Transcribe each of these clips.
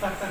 70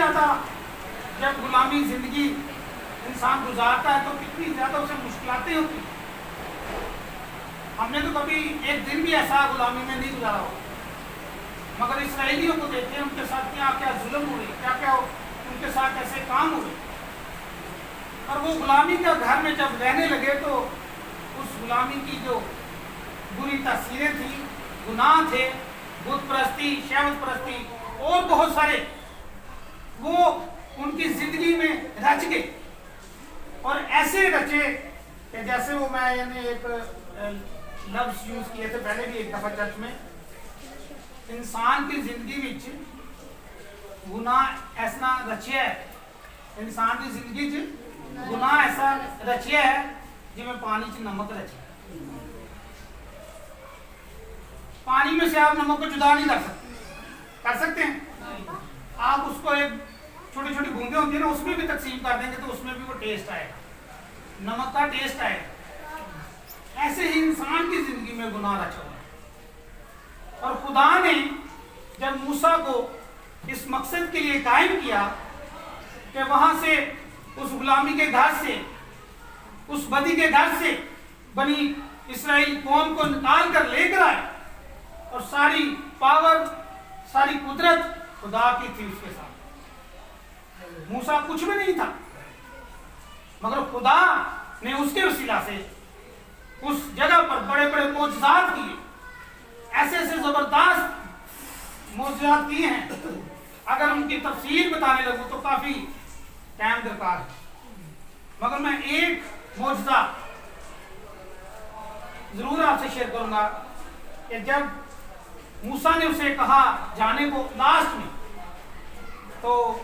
زیادہ جب غلامی زندگی انسان گزارتا ہے تو کتنی زیادہ اسے مشکلاتیں ہوتی ہیں. ہم نے تو کبھی ایک دن بھی ایسا غلامی میں نہیں گزارا ہو, مگر اسرائیلیوں کو دیکھتے ہیں ان کے ساتھ کیا کیا ظلم ہو رہے, کیا کیا ان کے ساتھ ایسے کام ہو رہے. اور وہ غلامی کا گھر میں جب رہنے لگے تو اس غلامی کی جو بری تاثیریں تھیں, گناہ تھے, بت پرستی, شہوت پرستی اور بہت سارے, وہ ان کی زندگی میں رچ گئے. اور ایسے رچے کہ جیسے وہ میں یعنی ایک لفظ یوز کیے تھے پہلے بھی ایک دفعہ چرچ میں, انسان کی زندگی میں گناہ ایسا رچیا ہے, انسان کی زندگی چ گناہ ایسا رچیا ہے جی میں پانی چ نمک رچیا. پانی میں سے آپ نمک کو جدا نہیں کر سکتے ہیں. آپ اس کو ایک چھوٹی چھوٹی بوندیں ہوتی ہیں نا, اس میں بھی تقسیم کر دیں گے تو اس میں بھی وہ ٹیسٹ آئے گا, نمک کا ٹیسٹ آئے گا. ایسے ہی انسان کی زندگی میں گناہ رچا ہوا ہے. اور خدا نے جب موسیٰ کو اس مقصد کے لیے قائم کیا کہ وہاں سے اس غلامی کے گھر سے, اس بدی کے گھر سے بنی اسرائیل قوم کو نکال کر لے کر آئے, اور ساری پاور, ساری قدرت خدا کی تھی اس کے ساتھ. موسیٰ کچھ بھی نہیں تھا, مگر خدا نے اس کے وسیلہ سے اس جگہ پر بڑے بڑے معجزات کیے, ایسے ایسے زبردست معجزات کیے ہیں. اگر ان کی تفصیل بتانے لگوں تو کافی ٹائم درکار ہے, مگر میں ایک معجزہ ضرور آپ سے شیئر کروں گا کہ جب موسیٰ نے اسے کہا جانے کو لاسٹ میں, تو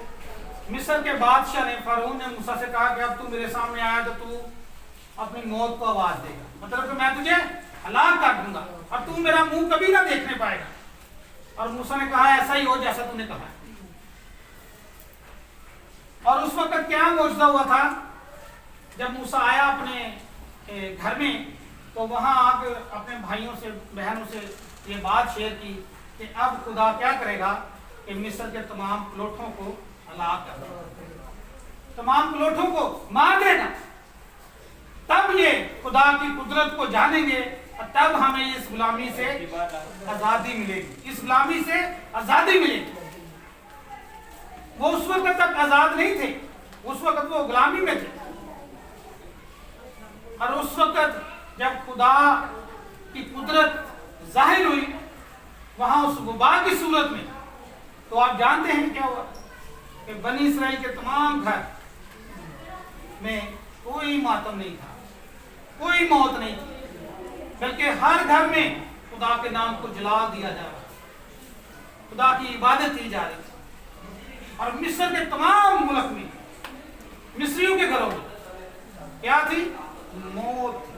مصر کے بادشاہ نے, فرعون نے موسیٰ سے کہا کہ اب تو میرے سامنے آیا تو تو اپنی موت کو آواز دے گا, مطلب کہ میں تجھے ہلاک کر دوں گا اور تو میرا منہ کبھی نہ دیکھنے پائے گا. اور موسیٰ نے کہا ایسا ہی ہو جیسا تو نے کہا. اور اس وقت کیا معجزہ ہوا تھا, جب موسیٰ آیا اپنے گھر میں تو وہاں آ کے اپنے بھائیوں سے, بہنوں سے یہ بات شیئر کی کہ اب خدا کیا کرے گا کہ مصر کے تمام پلوٹوں کو ہلاک کر دے گا, تمام پلوٹوں کو مار دے گا. تب یہ خدا کی قدرت کو جانیں گے اور تب ہمیں اس غلامی سے آزادی ملے گی, اس غلامی سے آزادی ملے گی. وہ اس وقت تک آزاد نہیں تھے, اس وقت وہ غلامی میں تھے. اور اس وقت جب خدا کی قدرت ظاہر ہوئی وہاں اس وبا کی صورت میں, تو آپ جانتے ہیں کیا ہوا کہ بنی اسرائیل کے تمام گھر میں کوئی ماتم نہیں تھا, کوئی موت نہیں تھی, بلکہ ہر گھر میں خدا کے نام کو جلال دیا جا رہا, خدا کی عبادت کی جا رہی تھی. اور مصر کے تمام ملک میں, مصریوں کے گھروں میں کیا تھی؟ موت.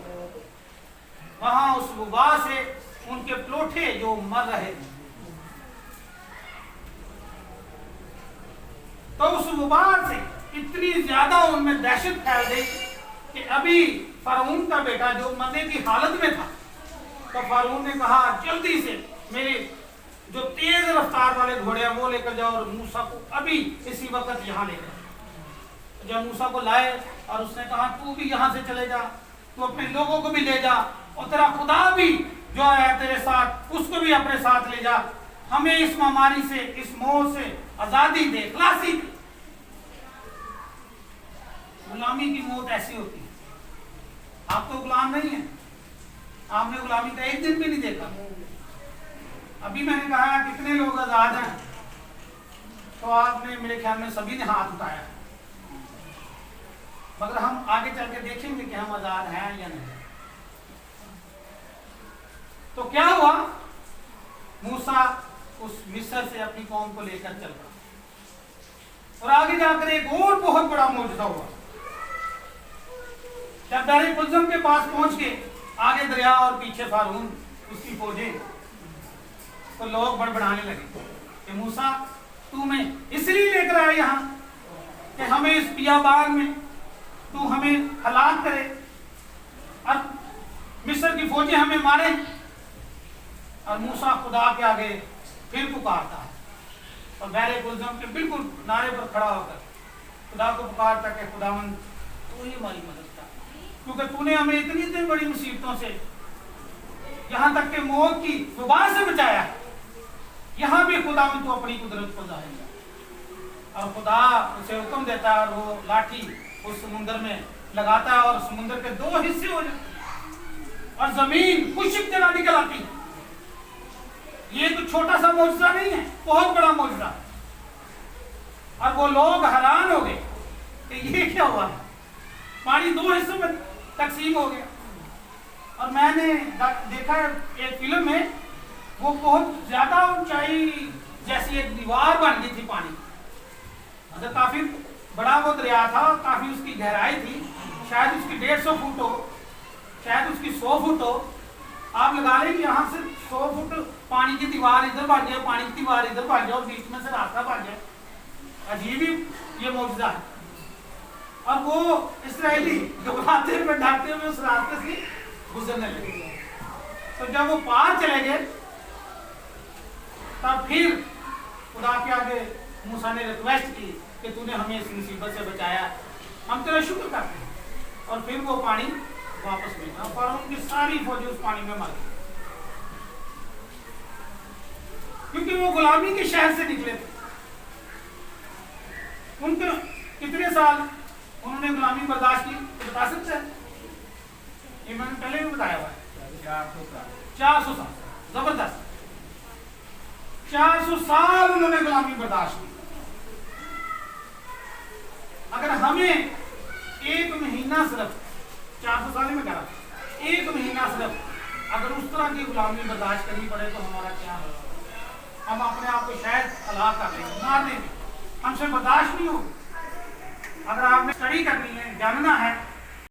وہاں اس وبا سے ان کے پلوٹے جو مر رہے تھے, تو اس وبا سے اتنی زیادہ ان میں دہشت پھیل گئی کہ ابھی فرعون کا بیٹا جو مرنے کی حالت میں تھا, تو فرعون نے کہا جلدی سے میرے جو تیز رفتار والے گھوڑے ہیں وہ لے کر جاؤ اور موسیٰ کو ابھی اسی وقت یہاں لے جاؤ. جب موسیٰ کو لائے اور اس نے کہا تو بھی یہاں سے چلے جا, تو اپنے لوگوں کو بھی لے جا, اور تیرا خدا بھی جو ہے تیرے ساتھ اس کو بھی اپنے ساتھ لے جا, ہمیں اس بیماری سے, اس موت سے آزادی دے, خلاصی دے. غلامی کی موت ایسی ہوتی ہے. آپ تو غلام نہیں ہیں, آپ نے غلامی کا ایک دن بھی نہیں دیکھا. ابھی میں نے کہا کتنے لوگ آزاد ہیں, تو آپ نے میرے خیال میں سبھی نے ہاتھ اٹھایا, مگر ہم آگے چل کے دیکھیں گے کہ ہم آزاد ہیں یا نہیں. تو کیا ہوا, موسیٰ اس مصر سے اپنی قوم کو لے کر چل پڑا, اور آگے جا کر ایک اور بہت بڑا معجزہ ہوا. جب دار قلزم کے پاس پہنچ کے آگے دریا اور پیچھے فرعون اس کی فوجیں, تو لوگ بڑبڑانے لگے کہ موسیٰ تو میں اس لیے لے کر آیا یہاں کہ ہمیں اس بیابان میں تو ہمیں ہلاک کرے اور مصر کی فوجیں ہمیں ماریں. اور موسیٰ خدا کے آگے پھر پکارتا ہے اور بہرے گلزم کے بالکل کنارے پر کھڑا ہو کر خدا کو پکارتا کہ خداوند تو ہی ہماری مدد کر، کیونکہ تو نے ہمیں اتنی بڑی مصیبتوں سے، یہاں تک کہ موت کی وبا سے بچایا، یہاں بھی خداوند تو اپنی قدرت کو ظاہر کر۔ اور خدا اسے حکم دیتا ہے اور وہ لاٹھی اس سمندر میں لگاتا ہے اور سمندر کے 2 حصے ہو جاتے اور زمین خشک جگہ نکل آتی۔ یہ تو چھوٹا سا معجزہ نہیں ہے، بہت بڑا معجزہ۔ اور وہ لوگ حیران ہو گئے کہ یہ کیا ہوا، پانی 2 حصوں میں تقسیم ہو گیا۔ اور میں نے دیکھا ایک فلم میں وہ بہت زیادہ اونچائی جیسی ایک دیوار بن گئی تھی پانی، مطلب کافی بڑا وہ دریا تھا، کافی اس کی گہرائی تھی، شاید اس کی 150 فٹ ہو، شاید اس کی 100 فٹ ہو۔ آپ لگا لیں کہ یہاں سے 100 فٹ پانی کی دیوار ادھر بن جائے، پانی کی دیوار ادھر بن جائے اور بیچ میں سے راستہ بن جائے، عجیب ہی یہ معجزہ ہے۔ اور وہ اسرائیلی ڈبراتے ہوئے ڈھاکتے ہوئے اس راستے سے گزرنے لگے۔ تو جب وہ پار چلے گئے تب پھر خدا کے آگے موسیٰ نے ریکویسٹ کی کہ تو نے ہمیں اس مصیبت سے بچایا، ہم تیرا شکر کرتے ہیں۔ اور پھر وہ پانی واپس ملا اور ان کی ساری فوجیں اس پانی میں مر گئی، کیونکہ وہ غلامی کے شہر سے نکلے تھے۔ ان کے کتنے سال انہوں نے غلامی برداشت کی بتا سکتے ہیں؟ یہ میں نے پہلے بھی بتایا ہوا ہے، 400 سال، زبردست 400 سال انہوں نے غلامی برداشت کی۔ اگر ہمیں ایک مہینہ صرف 400 سال میں کرا، ایک مہینہ صرف اگر اس طرح کی غلامی برداشت کرنی پڑے تو ہمارا کیا ہے؟ ہم اپنے آپ کو شاید ہلاک کر لیں گے، مار دیں گے، ہم سے برداشت نہیں ہوگا۔ اگر آپ نے اسٹڈی کرنی ہے، جاننا ہے